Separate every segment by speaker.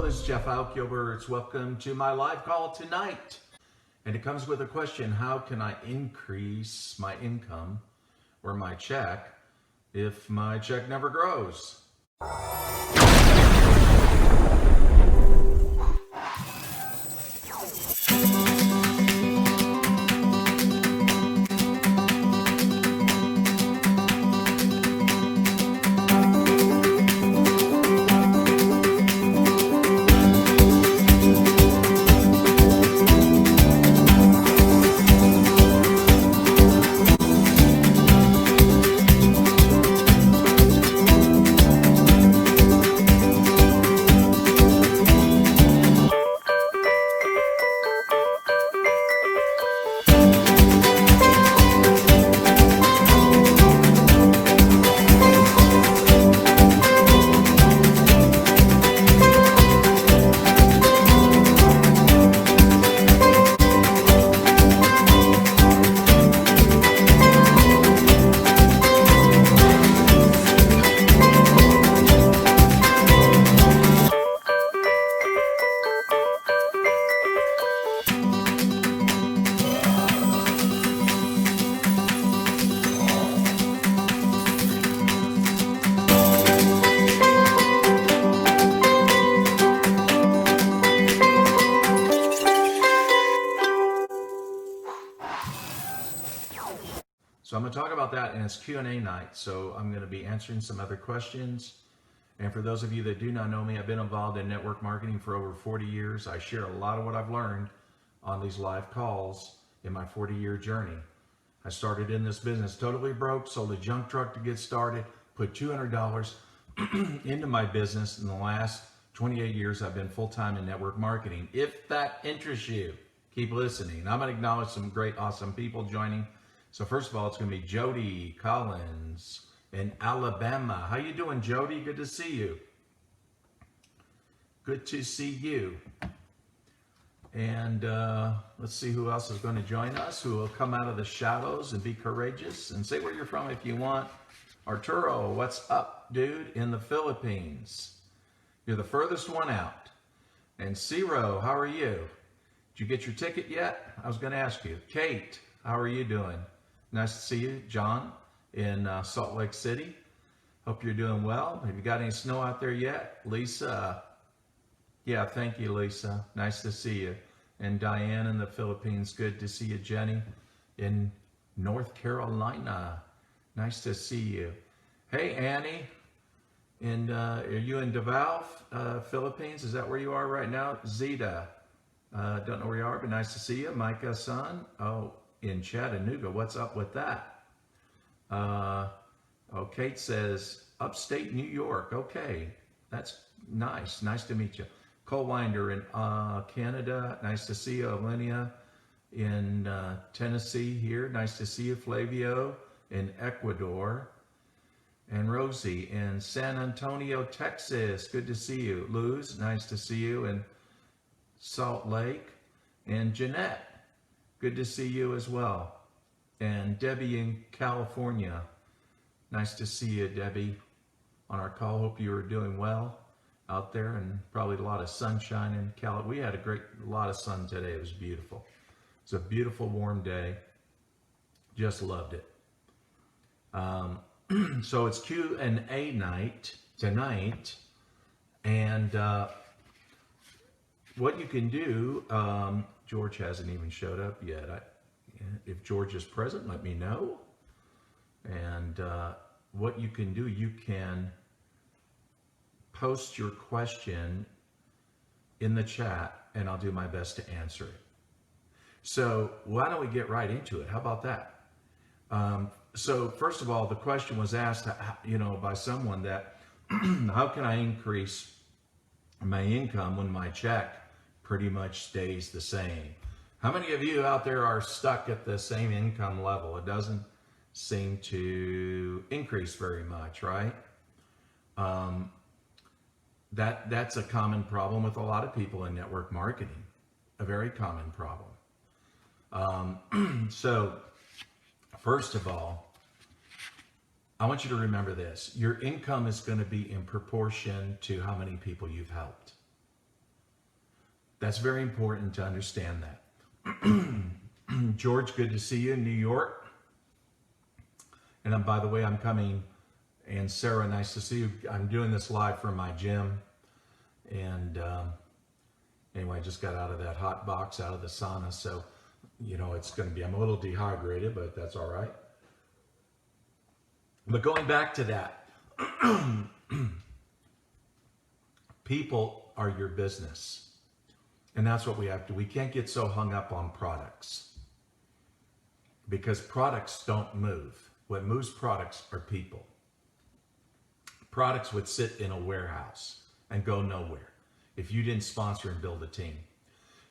Speaker 1: this is Jeff Gilbert. Welcome to my live call tonight. And it comes with a question: how can I increase my income or my check if my check never grows? So I'm going to talk about that, and it's Q&A night, so I'm going to be answering some other questions. And for those of you that do not know me, I've been involved in network marketing for over 40 years. I share a lot of what I've learned on these live calls in my 40-year journey. I started in this business totally broke, sold a junk truck to get started, put $200 into my business. In the last 28 years, I've been full-time in network marketing. If that interests you, keep listening. I'm going to acknowledge some great, awesome people joining. So first of all, it's going to be Jody Collins in Alabama. How you doing, Jody? Good to see you. Good to see you. And let's see who else is going to join us, who will come out of the shadows and be courageous. And say where you're from if you want. Arturo, what's up, dude, in the Philippines? You're the furthest one out. And Ciro, how are you? Did you get your ticket yet? I was going to ask you. Kate, how are you doing? Nice to see you. John in Salt Lake City. Hope you're doing well. Have you got any snow out there yet? Lisa. Yeah, thank you, Lisa. Nice to see you. And Diane in the Philippines. Good to see you. Jenny in North Carolina. Nice to see you. Hey, Annie. And are you in Davao, Philippines? Is that where you are right now? Zeta. Don't know where you are, but nice to see you. Micah, son. Oh, in Chattanooga. What's up with that? Kate says upstate New York. Okay, that's nice. Nice to meet you. Cole Winder in Canada. Nice to see you. Olenia in Tennessee here. Nice to see you. Flavio in Ecuador. And Rosie in San Antonio, Texas. Good to see you. Luz, nice to see you in Salt Lake. And Jeanette, good to see you as well. And Debbie in California. Nice to see you, Debbie, on our call. Hope you are doing well out there, and probably a lot of sunshine in California. We had a lot of sun today. It was beautiful. It's a beautiful, warm day. Just loved it. So it's Q&A night tonight, and what you can do, George hasn't even showed up yet. If George is present, let me know. And what you can do, you can post your question in the chat, and I'll do my best to answer it. So why don't we get right into it? How about that? So first of all, the question was asked, by someone that, how can I increase my income when my check pretty much stays the same? How many of you out there are stuck at the same income level? It doesn't seem to increase very much, right? That's a common problem with a lot of people in network marketing, a very common problem. So first of all, I want you to remember this. Your income is going to be in proportion to how many people you've helped. That's very important to understand that. George, good to see you in New York. And by the way, I'm coming. And Sarah, nice to see you. I'm doing this live from my gym. And anyway, I just got out of that hot box, out of the sauna. So, it's going to be, I'm a little dehydrated, but that's all right. But going back to that, people are your business. And that's what we have to. We can't get so hung up on products, because products don't move. What moves products are people. Products would sit in a warehouse and go nowhere if you didn't sponsor and build a team.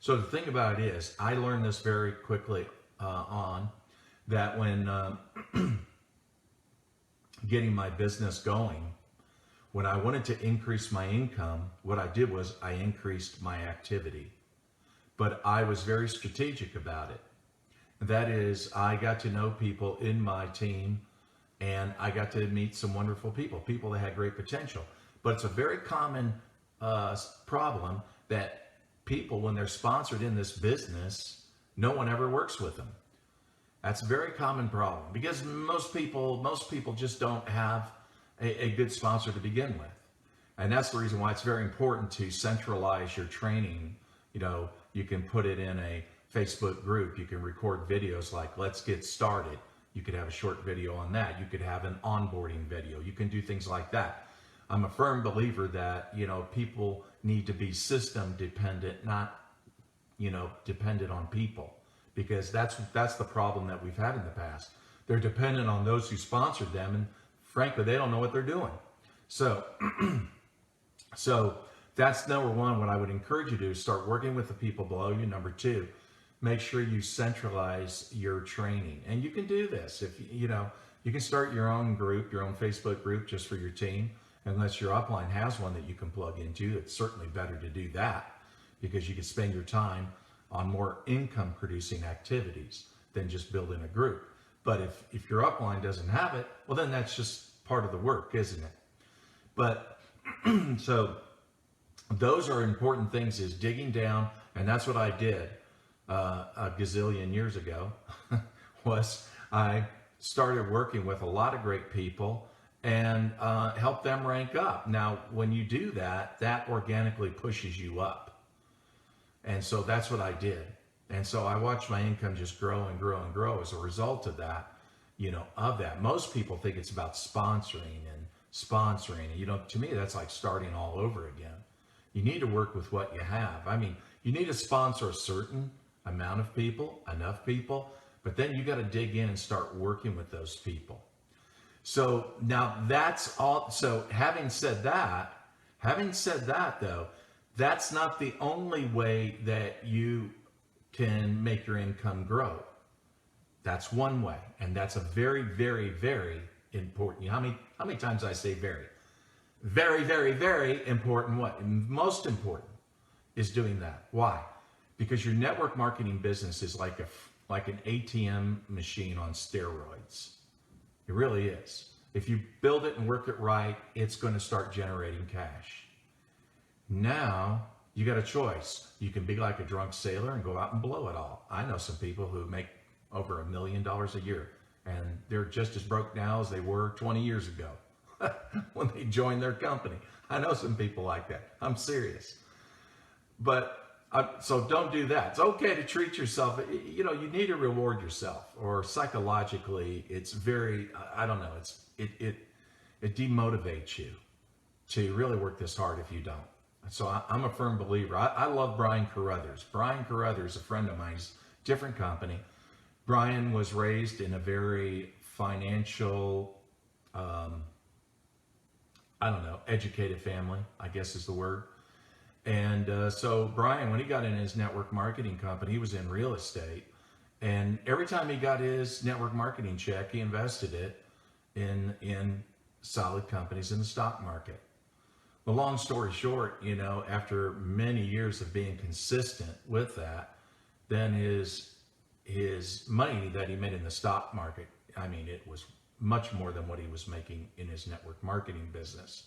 Speaker 1: So the thing about it is, I learned this very quickly on that when getting my business going, when I wanted to increase my income, what I did was I increased my activity. But I was very strategic about it. That is, I got to know people in my team, and I got to meet some wonderful people that had great potential. But it's a very common problem that people, when they're sponsored in this business, no one ever works with them. That's a very common problem, because most people just don't have a good sponsor to begin with. And that's the reason why it's very important to centralize your training. You can put it in a Facebook group. You can record videos like Let's Get Started. You could have a short video on that. You could have an onboarding video. You can do things like that. I'm a firm believer that, people need to be system dependent, not, dependent on people, because that's the problem that we've had in the past. They're dependent on those who sponsored them, and frankly, they don't know what they're doing. So, so that's number one. What I would encourage you to do is start working with the people below you. Number two, make sure you centralize your training. And you can do this. If you can start your own group, your own Facebook group just for your team. Unless your upline has one that you can plug into, it's certainly better to do that, because you can spend your time on more income producing activities than just building a group. But if your upline doesn't have it, well, then that's just part of the work, isn't it? But so those are important things, is digging down. And that's what I did a gazillion years ago was I started working with a lot of great people and help them rank up. Now, when you do that, that organically pushes you up. And so that's what I did. And so I watched my income just grow and grow and grow as a result of that, of that. Most people think it's about sponsoring. And, to me, that's like starting all over again. You need to work with what you have. I mean, you need to sponsor a certain amount of people, enough people, but then you got to dig in and start working with those people. So now that's all. So having said that though, that's not the only way that you can make your income grow. That's one way. And that's a very, very, very important. How many times I say very? Very, very, very important. What? Most important is doing that. Why? Because your network marketing business is like an ATM machine on steroids. It really is. If you build it and work it right, it's going to start generating cash. Now, you got a choice. You can be like a drunk sailor and go out and blow it all. I know some people who make over $1 million a year, and they're just as broke now as they were 20 years ago when they joined their company. I know some people like that. I'm serious. But so don't do that. It's okay to treat yourself. You need to reward yourself, or psychologically, it's very, I don't know, it demotivates you to really work this hard if you don't. So I'm a firm believer. I love Brian Carruthers. Brian Carruthers, a friend of mine, he's a different company. Brian was raised in a very financial, educated family, I guess is the word. And so Brian, when he got in his network marketing company, he was in real estate. And every time he got his network marketing check, he invested it in solid companies in the stock market. The long story short, after many years of being consistent with that, then his money that he made in the stock market, it was much more than what he was making in his network marketing business.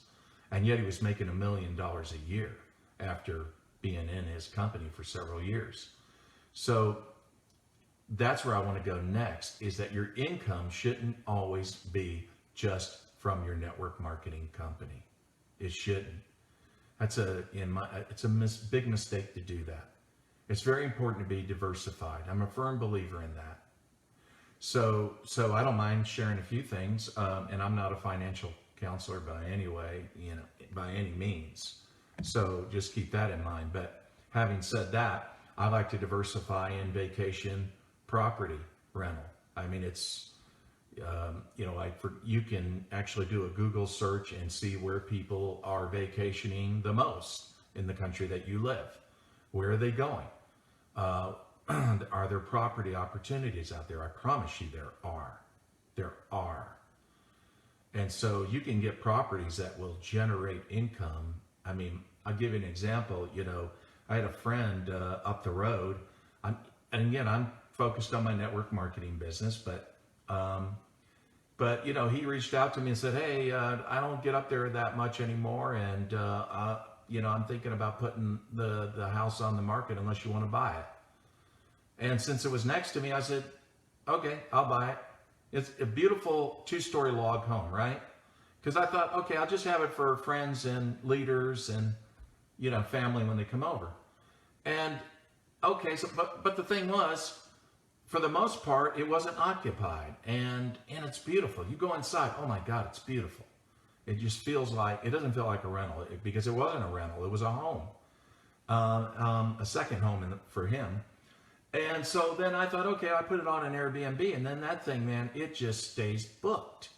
Speaker 1: And yet he was making $1 million a year after being in his company for several years. So that's where I want to go next, is that your income shouldn't always be just from your network marketing company. It shouldn't. It's a big mistake to do that. It's very important to be diversified. I'm a firm believer in that. So I don't mind sharing a few things, and I'm not a financial counselor by any means. So just keep that in mind. But having said that, I like to diversify in vacation property rental. I mean, it's you can actually do a Google search and see where people are vacationing the most in the country that you live. Where are they going? Are there property opportunities out there? I promise you there are. There are. And so you can get properties that will generate income. I mean, I'll give you an example. I had a friend up the road. And again, I'm focused on my network marketing business, but he reached out to me and said, "Hey, I don't get up there that much anymore, and I'm thinking about putting the house on the market unless you want to buy it." And since it was next to me, I said, "Okay, I'll buy it." It's a beautiful 2-story log home, right? Because I thought, okay, I'll just have it for friends and leaders and family when they come over. And okay, so but the thing was, for the most part, it wasn't occupied, and it's beautiful. You go inside, oh my God, it's beautiful. It just feels like, it doesn't feel like a rental, because it wasn't a rental, it was a home, a second home for him. And so then I thought, okay, I put it on an Airbnb, and then that thing, man, it just stays booked.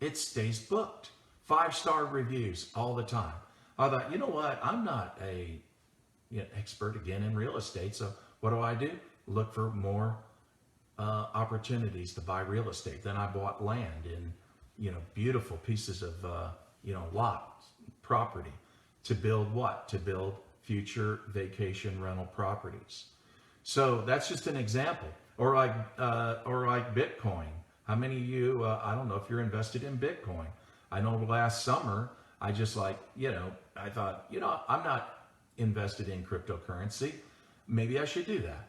Speaker 1: It stays booked. 5-star reviews all the time. I thought, you know what? I'm not a expert again in real estate, so what do? Look for more opportunities to buy real estate. Then I bought land in, beautiful pieces of, lots, property to build what? To build future vacation rental properties. So that's just an example. Or like Bitcoin. How many of you, I don't know if you're invested in Bitcoin. I know last summer, I just I thought, I'm not invested in cryptocurrency. Maybe I should do that.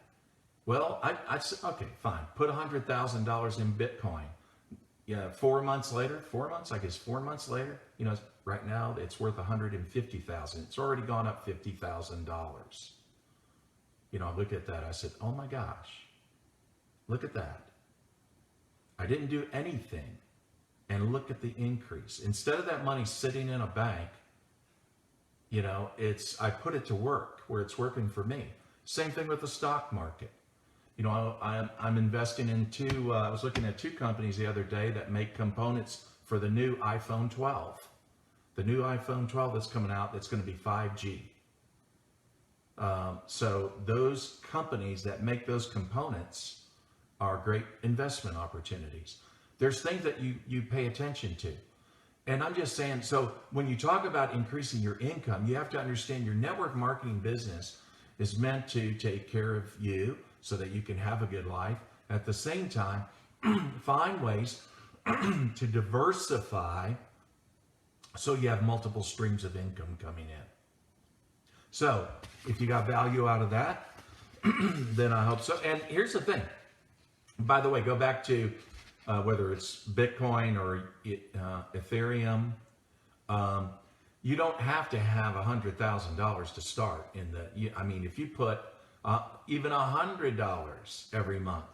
Speaker 1: Well, I said, okay, fine. Put $100,000 in Bitcoin. 4 months later, right now it's worth $150,000. It's already gone up $50,000. I look at that. I said, oh my gosh, look at that. I didn't do anything. And look at the increase. Instead of that money sitting in a bank, I put it to work where it's working for me. Same thing with the stock market. I'm investing in I was looking at 2 companies the other day that make components for the new iPhone 12. The new iPhone 12 that's coming out, that's going to be 5G. So those companies that make those components are great investment opportunities. There's things that you pay attention to. And I'm just saying, so when you talk about increasing your income, you have to understand your network marketing business is meant to take care of you so that you can have a good life. At the same time, find ways to diversify so you have multiple streams of income coming in. So if you got value out of that, then I hope so. And here's the thing. By the way, go back to whether it's Bitcoin or Ethereum. You don't have to have $100,000 to start if you put even $100 every month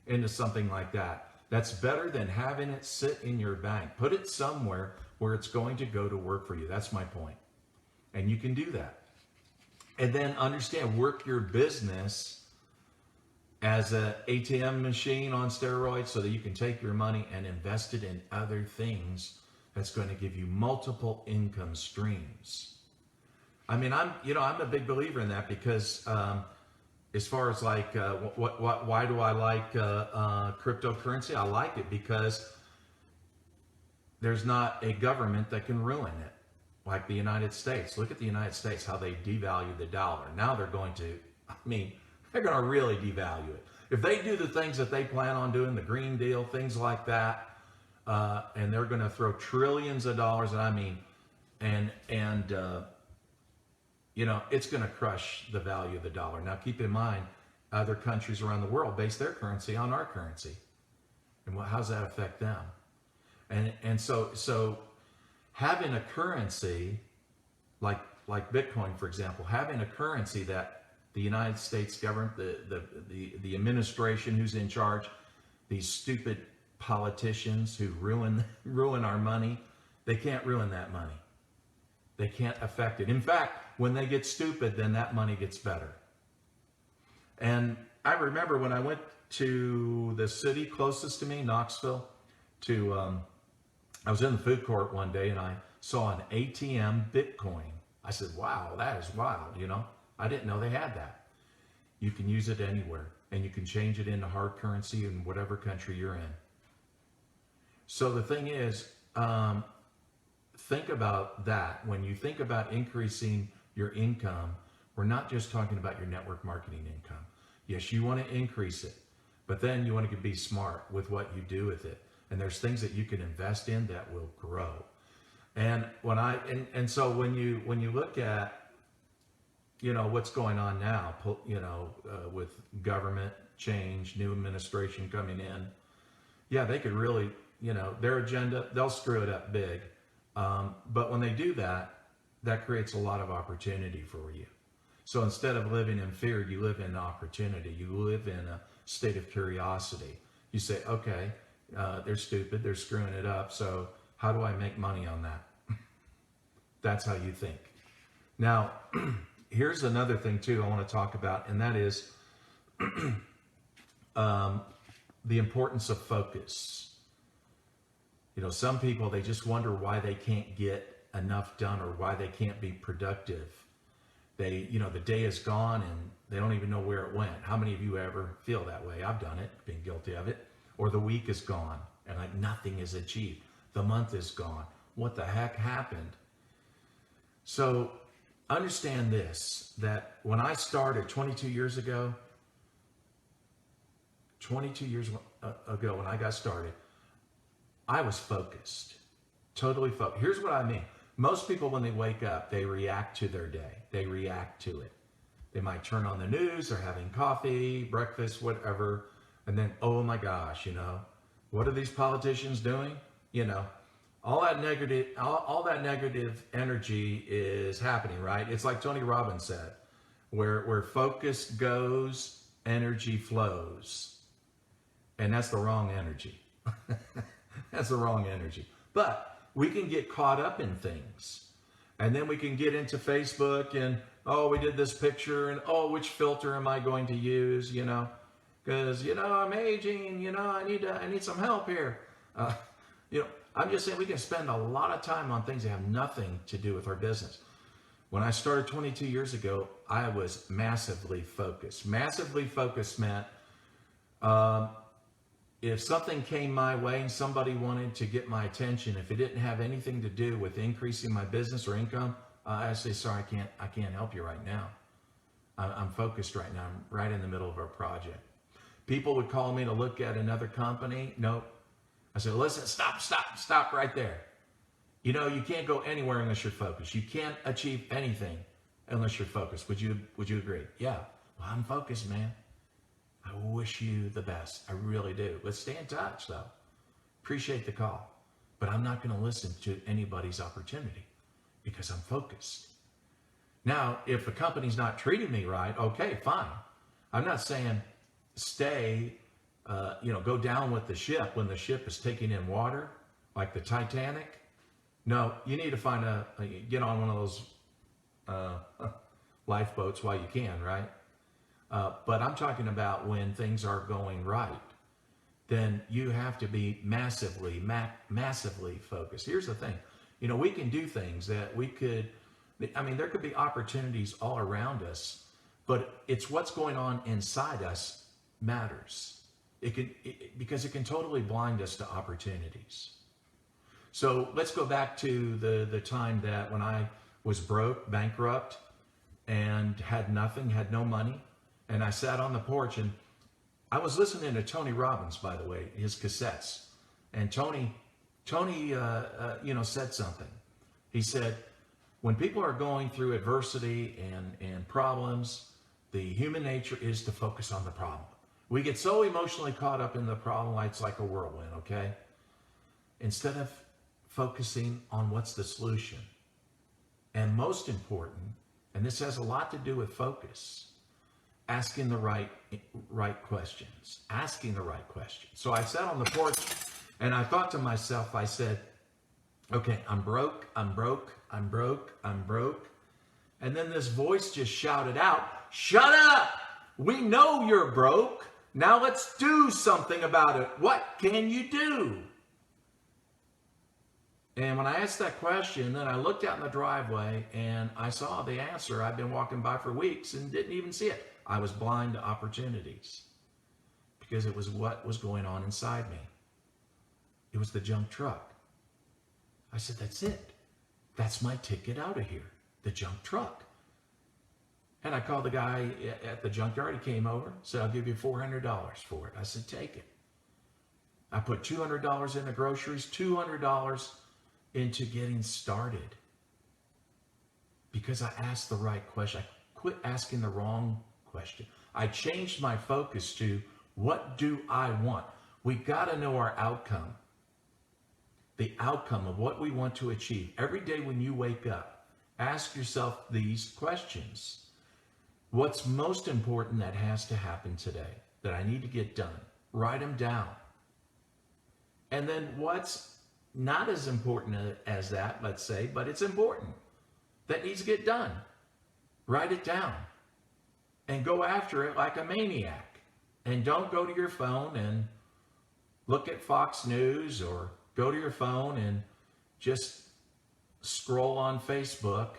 Speaker 1: into something like that, that's better than having it sit in your bank. Put it somewhere where it's going to go to work for you. That's my point. And you can do that. And then understand, work your business as an ATM machine on steroids so that you can take your money and invest it in other things that's going to give you multiple income streams. I mean, I'm a big believer in that because as far as why do I like cryptocurrency? I like it because there's not a government that can ruin it, like the United States. Look at the United States, how they devalue the dollar. Now they're going to really devalue it. If they do the things that they plan on doing, the Green Deal, things like that, and they're going to throw trillions of dollars, it's going to crush the value of the dollar. Now, keep in mind, other countries around the world base their currency on our currency. And how does that affect them? And so having a currency like Bitcoin, for example, having a currency that the United States government, the administration who's in charge, these stupid politicians who ruin our money, they can't ruin that money. They can't affect it. In fact, when they get stupid, then that money gets better. And I remember when I went to the city closest to me, Knoxville, I was in the food court one day and I saw an ATM Bitcoin. I said, wow, that is wild, I didn't know they had that. You can use it anywhere, and you can change it into hard currency in whatever country you're in. So the thing is, think about that. When you think about increasing your income, we're not just talking about your network marketing income. Yes, you want to increase it, but then you want to be smart with what you do with it. And there's things that you can invest in that will grow. And so when you look at what's going on now, with government change, new administration coming in, yeah, they could really, their agenda, they'll screw it up big. But when they do that, that creates a lot of opportunity for you. So instead of living in fear, you live in opportunity. You live in a state of curiosity. You say, okay, they're stupid, they're screwing it up, so how do I make money on that? That's how you think. Now, here's another thing too I want to talk about, and that is the importance of focus. Some people, they just wonder why they can't get enough done or why they can't be productive. The day is gone and they don't even know where it went. How many of you ever feel that way? I've done it, been guilty of it. Or the week is gone and nothing is achieved. The month is gone. What the heck happened? So understand this, that when I started 22 years ago when I got started, I was focused, totally focused. Here's what I mean. Most people, when they wake up, they react to their day. They react to it. They might turn on the news, they're having coffee, breakfast, whatever, and then, oh my gosh, what are these politicians doing? All that negative energy is happening, right? It's like Tony Robbins said, where focus goes, energy flows. And that's the wrong energy. That's the wrong energy. But we can get caught up in things. And then we can get into Facebook and, oh, we did this picture and, oh, which filter am I going to use, because, I'm aging, I need some help here. I'm just saying we can spend a lot of time on things that have nothing to do with our business. When I started 22 years ago, I was massively focused. Massively focused meant if something came my way and somebody wanted to get my attention, if it didn't have anything to do with increasing my business or income, I say, sorry, I can't help you right now. I'm focused right now. I'm right in the middle of our project. People would call me to look at another company. Nope. I said, listen, stop right there. You can't go anywhere unless you're focused. You can't achieve anything unless you're focused. Would you agree? Yeah. Well, I'm focused, man. I wish you the best. I really do. Let's stay in touch, though. Appreciate the call. But I'm not going to listen to anybody's opportunity because I'm focused. Now, if a company's not treating me right, okay, fine. I'm not saying stay, go down with the ship when the ship is taking in water, like the Titanic. No, you need to get on one of those lifeboats while you can, right? But I'm talking about when things are going right, then you have to be massively focused. Here's the thing, we can do things that there could be opportunities all around us, but it's what's going on inside us matters. Because it can totally blind us to opportunities. So let's go back to the time that when I was broke, bankrupt, and had nothing, had no money. And I sat on the porch and I was listening to Tony Robbins, by the way, his cassettes. And Tony said something. He said, When people are going through adversity and problems, the human nature is to focus on the problem. We get so emotionally caught up in the problem, it's like a whirlwind, okay? Instead of focusing on what's the solution. And most important, and this has a lot to do with focus, asking the right questions. Asking the right questions. So I sat on the porch and I thought to myself, I said, okay, I'm broke. And then this voice just shouted out, shut up! We know you're broke. Now let's do something about it. What can you do? And when I asked that question, then I looked out in the driveway and I saw the answer. I've been walking by for weeks and didn't even see it. I was blind to opportunities because it was what was going on inside me. It was the junk truck. I said, that's it. That's my ticket out of here, the junk truck. And I called the guy at the junkyard. He came over, said, I'll give you $400 for it. I said, take it. I put $200 into groceries, $200 into getting started. Because I asked the right question. I quit asking the wrong question. I changed my focus to, what do I want? We got to know our outcome. The outcome of what we want to achieve. Every day when you wake up, ask yourself these questions. What's most important that has to happen today that I need to get done? Write them down. And then what's not as important as that, let's say, but it's important, that needs to get done? Write it down and go after it like a maniac. And don't go to your phone and look at Fox News or go to your phone and just scroll on Facebook.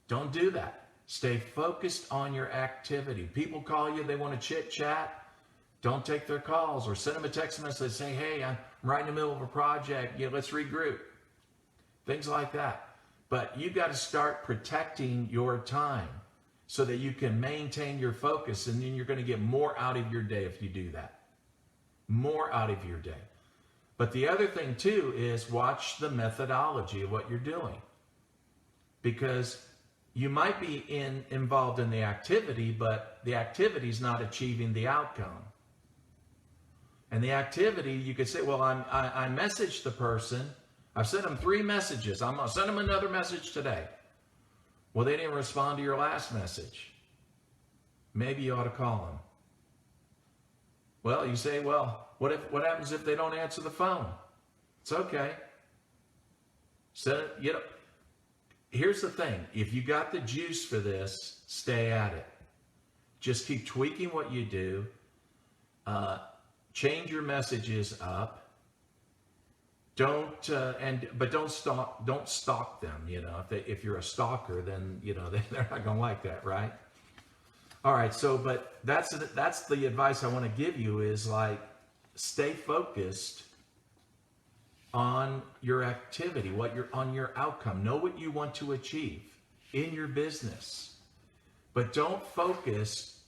Speaker 1: Don't do that. Stay focused on your activity. People call you, they want to chit chat. Don't take their calls or send them a text message saying, hey, I'm right in the middle of a project. Yeah, let's regroup. Things like that. But you got to start protecting your time so that you can maintain your focus, and then you're going to get more out of your day if you do that. More out of your day. But the other thing too is watch the methodology of what you're doing. Because you might be involved in the activity, but the activity is not achieving the outcome. And the activity, you could say, well, I messaged the person. I've sent them 3 messages. I'm going to send them another message today. Well, they didn't respond to your last message. Maybe you ought to call them. Well, you say, well, what happens if they don't answer the phone? It's okay. So, here's the thing. If you got the juice for this, stay at it. Just keep tweaking what you do. Change your messages up. Don't stalk them. If you're a stalker, then they're not gonna like that, right? All right. So, but that's the advice I want to give you is like, stay focused on your activity, on your outcome. Know what you want to achieve in your business, but don't focus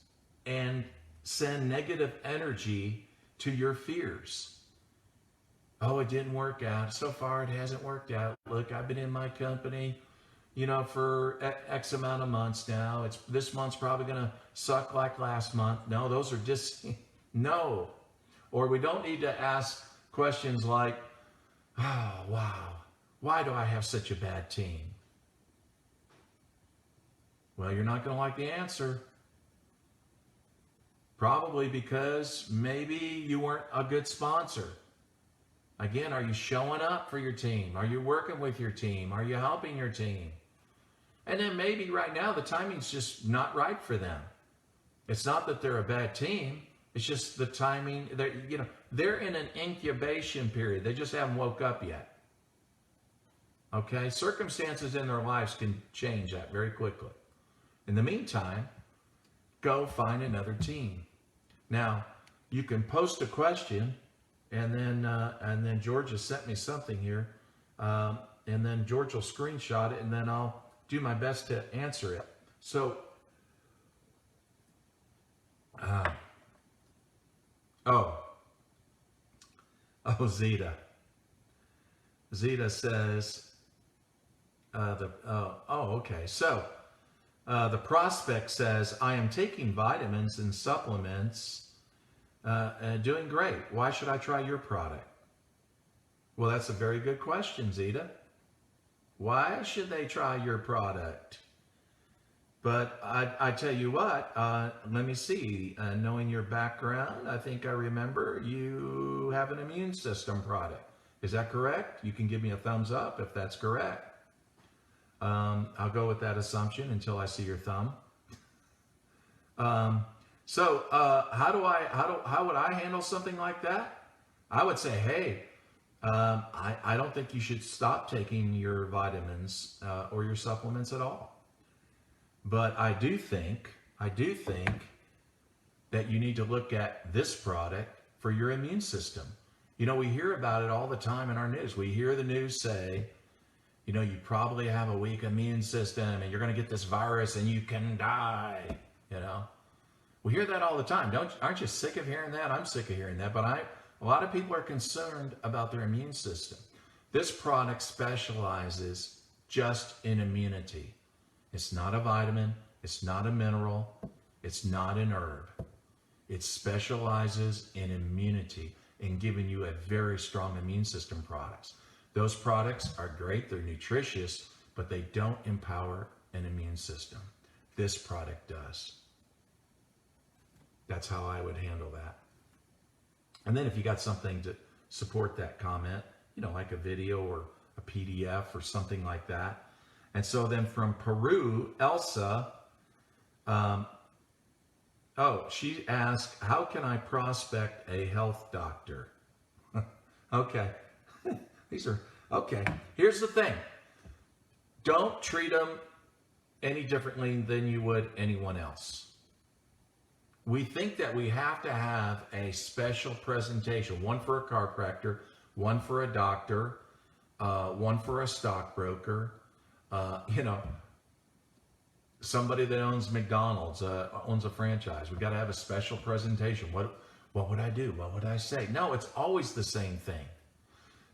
Speaker 1: and send negative energy to your fears. Oh, it didn't work out. So far, it hasn't worked out. Look, I've been in my company, for X amount of months now. This month's probably going to suck like last month. No, those are just, no. Or we don't need to ask questions like, oh, wow, why do I have such a bad team? Well, you're not going to like the answer. Probably because maybe you weren't a good sponsor. Again, are you showing up for your team? Are you working with your team? Are you helping your team? And then maybe right now the timing's just not right for them. It's not that they're a bad team. It's just the timing. They're in an incubation period. They just haven't woke up yet. Okay? Circumstances in their lives can change that very quickly. In the meantime, go find another team. Now, you can post a question, and then George has sent me something here, and then George will screenshot it, and then I'll do my best to answer it. So, Zeta. Zeta says, Okay. So the prospect says, I am taking vitamins and supplements, doing great. Why should I try your product? Well, that's a very good question, Zeta. Why should they try your product? But I tell you what, let me see. Knowing your background, I think I remember you have an immune system product. Is that correct? You can give me a thumbs up if that's correct. I'll go with that assumption until I see your thumb. How would I handle something like that? I would say, hey, I don't think you should stop taking your vitamins or your supplements at all. But I do think that you need to look at this product for your immune system. You know, we hear about it all the time in our news. We hear the news say, you know, you probably have a weak immune system and you're going to get this virus and you can die, you know. We hear that all the time. Aren't you sick of hearing that? I'm sick of hearing that. But a lot of people are concerned about their immune system. This product specializes just in immunity. It's not a vitamin. It's not a mineral. It's not an herb. It specializes in immunity and giving you a very strong immune system products. Those products are great. They're nutritious, but they don't empower an immune system. This product does. That's how I would handle that. And then if you got something to support that comment, you know, like a video or a PDF or something like that. And so then from Peru, Elsa, she asked, how can I prospect a health doctor? Okay. Okay. Here's the thing. Don't treat them any differently than you would anyone else. We think that we have to have a special presentation, one for a chiropractor, one for a doctor, one for a stockbroker, somebody that owns McDonald's, owns a franchise. We've got to have a special presentation. What would I do? What would I say? No, it's always the same thing.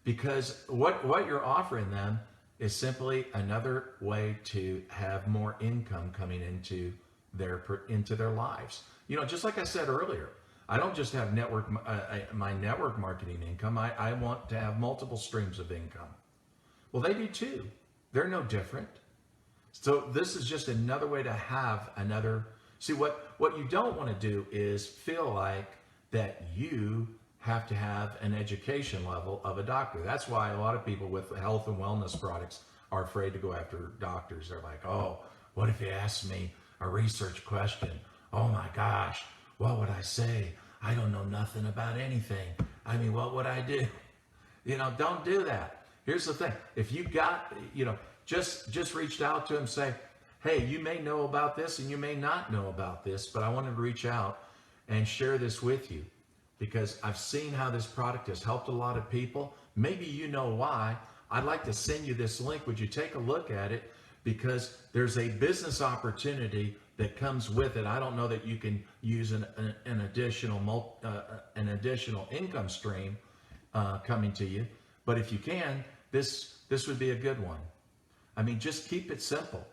Speaker 1: Because what you're offering them is simply another way to have more income coming into their lives. You know, just like I said earlier, I don't just have my network marketing income. I want to have multiple streams of income. Well, they do too. They're no different. So this is just another way to have another. See, what you don't want to do is feel like that you have to have an education level of a doctor. That's why a lot of people with health and wellness products are afraid to go after doctors. They're like, oh, what if he asks me a research question? Oh my gosh, what would I say? I don't know nothing about anything. I mean, what would I do? You know, don't do that. Here's the thing. If you got, just reached out to him, say, hey, you may know about this and you may not know about this, but I wanted to reach out and share this with you because I've seen how this product has helped a lot of people. Maybe you know why. I'd like to send you this link. Would you take a look at it? Because there's a business opportunity that comes with it. I don't know that you can use an additional income stream coming to you, but if you can, this would be a good one. I mean, just keep it simple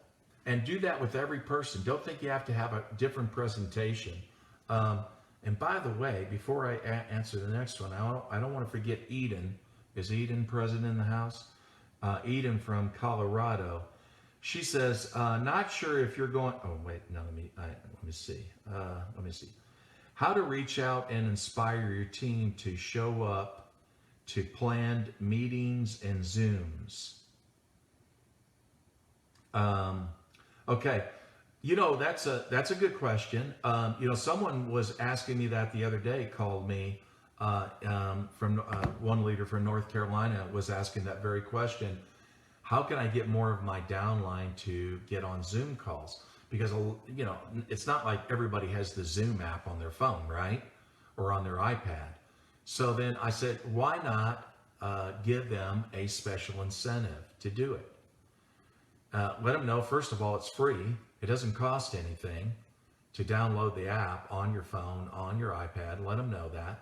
Speaker 1: and do that with every person. Don't think you have to have a different presentation. And by the way, before I answer the next one, I don't want to forget Eden. Is Eden present in the house? Eden from Colorado. She says, not sure if you're going. Oh wait, no. Let me see. Let me see. How to reach out and inspire your team to show up to planned meetings and Zooms. Okay. You know, that's a good question. Someone was asking me that the other day, called me from one leader from North Carolina was asking that very question. How can I get more of my downline to get on Zoom calls? Because, it's not like everybody has the Zoom app on their phone, right? Or on their iPad. So then I said, why not give them a special incentive to do it? Let them know, first of all, it's free. It doesn't cost anything to download the app on your phone, on your iPad. Let them know that.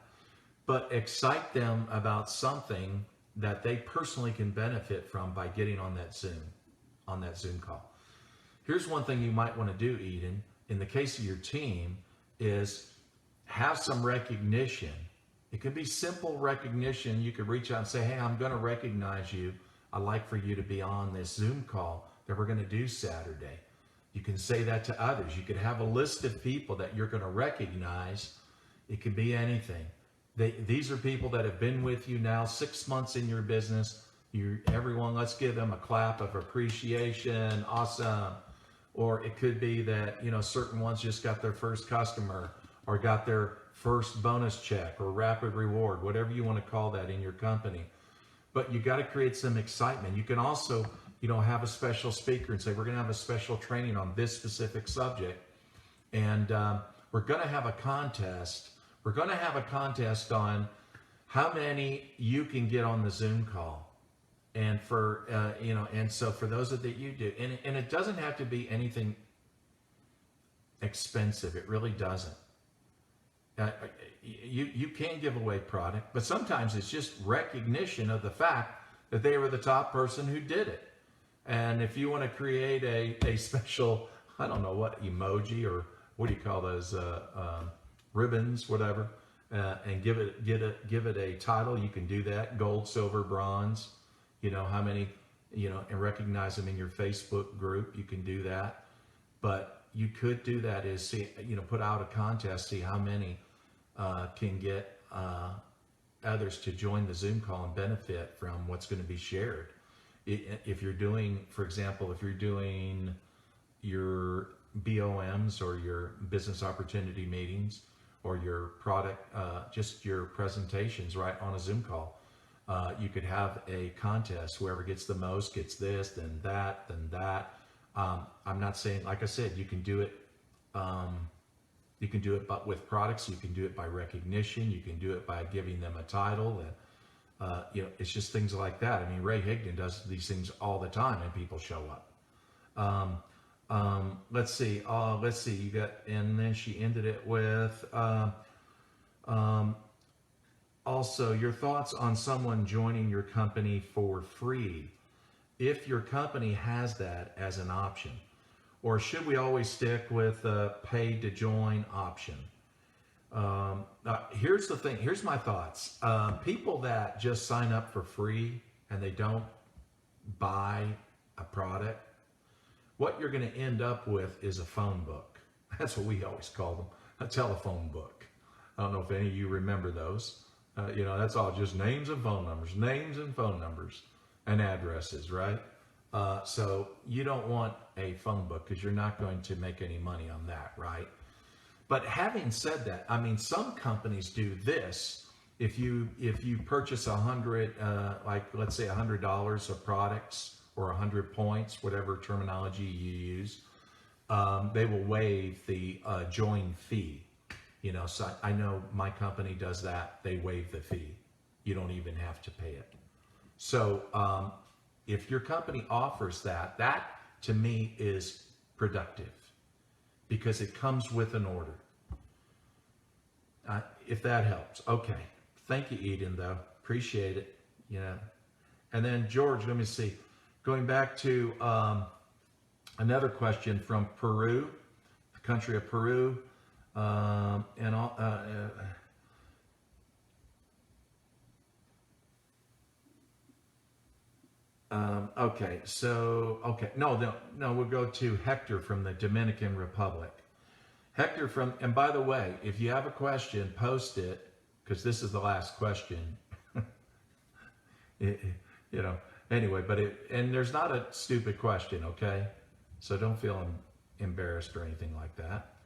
Speaker 1: But excite them about something that they personally can benefit from by getting on that Zoom. on that Zoom call. Here's one thing you might want to do, Eden, in the case of your team, is have some recognition. It could be simple recognition. You could reach out and say, hey, I'm going to recognize you. I'd like for you to be on this Zoom call that we're going to do Saturday. You can say that to others. You could have a list of people that you're going to recognize. It could be anything. These are people that have been with you now 6 months in your business. Everyone, let's give them a clap of appreciation. Awesome. Or it could be that, certain ones just got their first customer or got their first bonus check or rapid reward, whatever you want to call that in your company. But you got to create some excitement. You can also, have a special speaker and say, we're going to have a special training on this specific subject. And we're going to have a contest. We're going to have a contest on how many you can get on the Zoom call. And for, and so for those that you do, and it doesn't have to be anything expensive. It really doesn't. You can give away product, but sometimes it's just recognition of the fact that they were the top person who did it. And if you want to create a special, I don't know what emoji or what do you call those ribbons, whatever, and give it a title, you can do that. Gold, silver, bronze. How many, and recognize them in your Facebook group. You can do that. But you could do that is see, put out a contest, see how many can get others to join the Zoom call and benefit from what's going to be shared. If you're doing, for example, if you're doing your BOMs or your business opportunity meetings or your product, just your presentations, right, on a Zoom call, you could have a contest. Whoever gets the most gets this, then that, then that. I'm not saying, like I said, you can do it. You can do it, but with products, you can do it by recognition. You can do it by giving them a title. It's just things like that. I mean, Ray Higdon does these things all the time, and people show up. Let's see. You got, and then she ended it with. Also, your thoughts on someone joining your company for free, if your company has that as an option, or should we always stick with a paid to join option? Here's the thing. Here's my thoughts. People that just sign up for free and they don't buy a product, what you're going to end up with is a phone book. That's what we always call them, a telephone book. I don't know if any of you remember those. That's all just names and phone numbers and addresses, right? So you don't want a phone book because you're not going to make any money on that, right? But having said that, I mean, some companies do this. If you purchase 100, like let's say $100 of products or 100 points, whatever terminology you use, they will waive the join fee. So I know my company does that. They waive the fee. You don't even have to pay it. So if your company offers that to me is productive because it comes with an order. If that helps. Okay. Thank you, Eden, though. Appreciate it. And then George, let me see. Going back to another question from Peru, the country of Peru. Okay, we'll go to Hector from the Dominican Republic. Hector and by the way, if you have a question, post it, because this is the last question. Anyway, and there's not a stupid question, okay? So don't feel embarrassed or anything like that.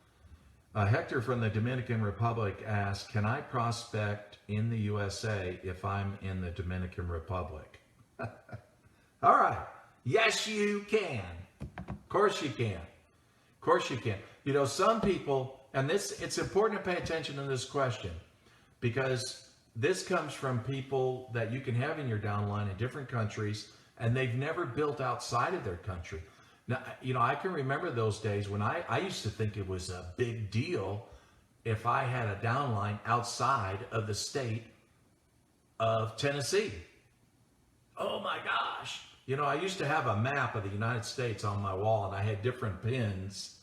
Speaker 1: Hector from the Dominican Republic asks, can I prospect in the USA if I'm in the Dominican Republic? All right. Yes, you can. Of course you can. Of course you can. Some people, and it's important to pay attention to this question because this comes from people that you can have in your downline in different countries and they've never built outside of their country. Now, I can remember those days when I used to think it was a big deal if I had a downline outside of the state of Tennessee. Oh my gosh, You know, I used to have a map of the United States on my wall, and I had different pins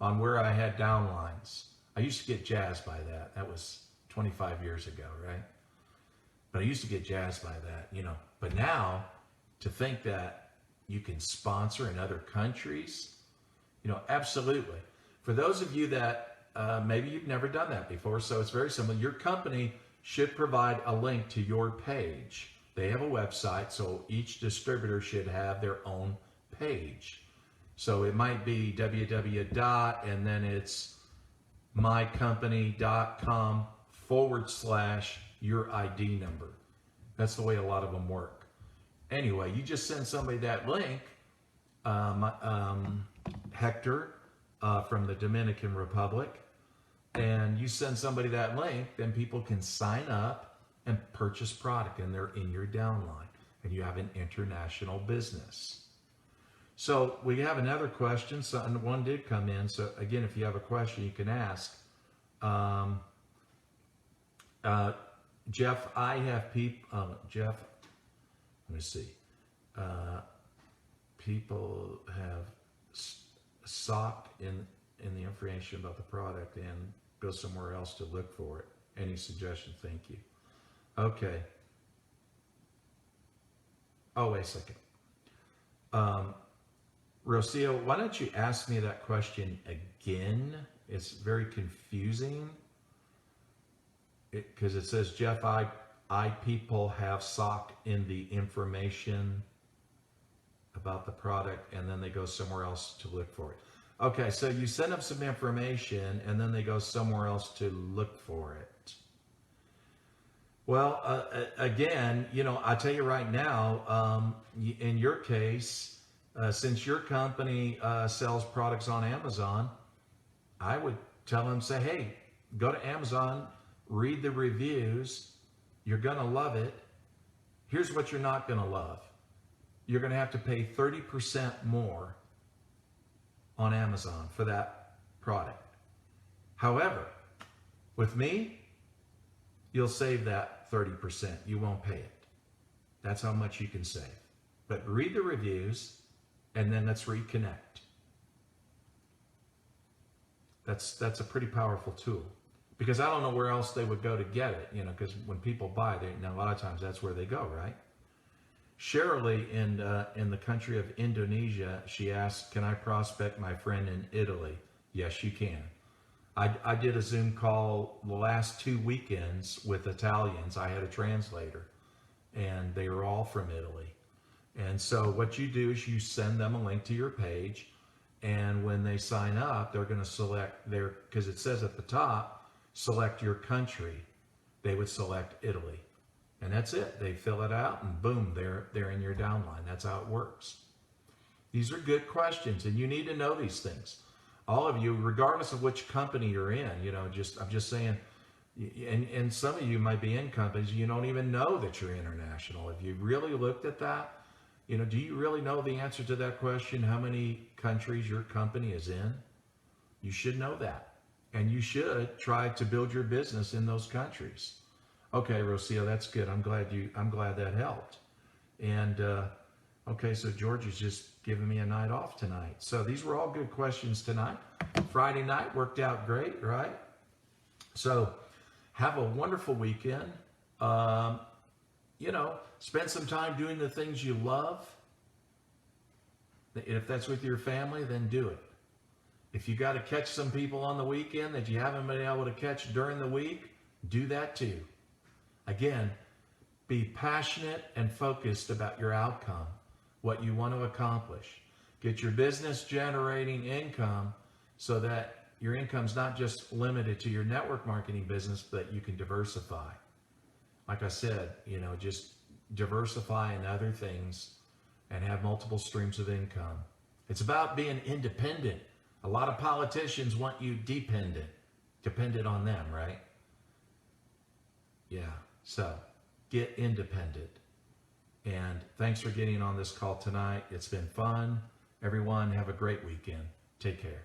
Speaker 1: on where I had downlines. I used to get jazzed by that. That was 25 years ago, right? But I used to get jazzed by that, you know. But now, to think that you can sponsor in other countries, you know, absolutely. For those of you that maybe you've never done that before, so it's very simple. Your company should provide a link to your page. They have a website, so each distributor should have their own page. So it might be www. and then it's mycompany.com/your ID number. That's the way a lot of them work. Anyway, you just send somebody that link, Hector from the Dominican Republic, and you send somebody that link, then people can sign up and purchase product, and they're in your downline, and you have an international business. So we have another question. So one did come in. So again, if you have a question, you can ask. Jeff, I have people. Jeff, let me see. People have socked in the information about the product and go somewhere else to look for it. Any suggestion? Thank you. Okay. Oh, wait a second. Rocio, why don't you ask me that question again? It's very confusing. Because it says, Jeff, I people have socked in the information about the product, and then they go somewhere else to look for it. Okay, so you send them some information, and then they go somewhere else to look for it. Well, again, you know, I tell you right now, in your case, since your company sells products on Amazon, I would tell them, say, hey, go to Amazon, read the reviews. You're going to love it. Here's what you're not going to love. You're going to have to pay 30% more on Amazon for that product. However, with me, you'll save that 30%. You won't pay it. That's how much you can save. But read the reviews, and then let's reconnect. That's a pretty powerful tool. Because I don't know where else they would go to get it, you know, because when people buy, now a lot of times that's where they go, right? Shirley in the country of Indonesia, she asked, can I prospect my friend in Italy? Yes, you can. I did a Zoom call the last 2 weekends with Italians. I had a translator, and they were all from Italy. And so what you do is you send them a link to your page, and when they sign up, they're going to select because it says at the top, select your country. They would select Italy. And that's it. They fill it out, and boom, they're in your downline. That's how it works. These are good questions, and you need to know these things. All of you, regardless of which company you're in, you know, I'm just saying, and some of you might be in companies you don't even know that you're international. If you really looked at that, you know, do you really know the answer to that question? How many countries your company is in? You should know that, and you should try to build your business in those countries. Okay, Rocio, that's good. I'm glad that helped. And okay, so George is just giving me a night off tonight. So these were all good questions tonight. Friday night worked out great, right? So have a wonderful weekend. You know, spend some time doing the things you love. If that's with your family, then do it. If you got to catch some people on the weekend that you haven't been able to catch during the week, do that too. Again, be passionate and focused about your outcome, what you want to accomplish. Get your business generating income so that your income's not just limited to your network marketing business, but you can diversify. Like I said, you know, just diversify in other things and have multiple streams of income. It's about being independent. A lot of politicians want you dependent on them, right? Yeah, so get independent. And thanks for getting on this call tonight. It's been fun. Everyone, have a great weekend. Take care.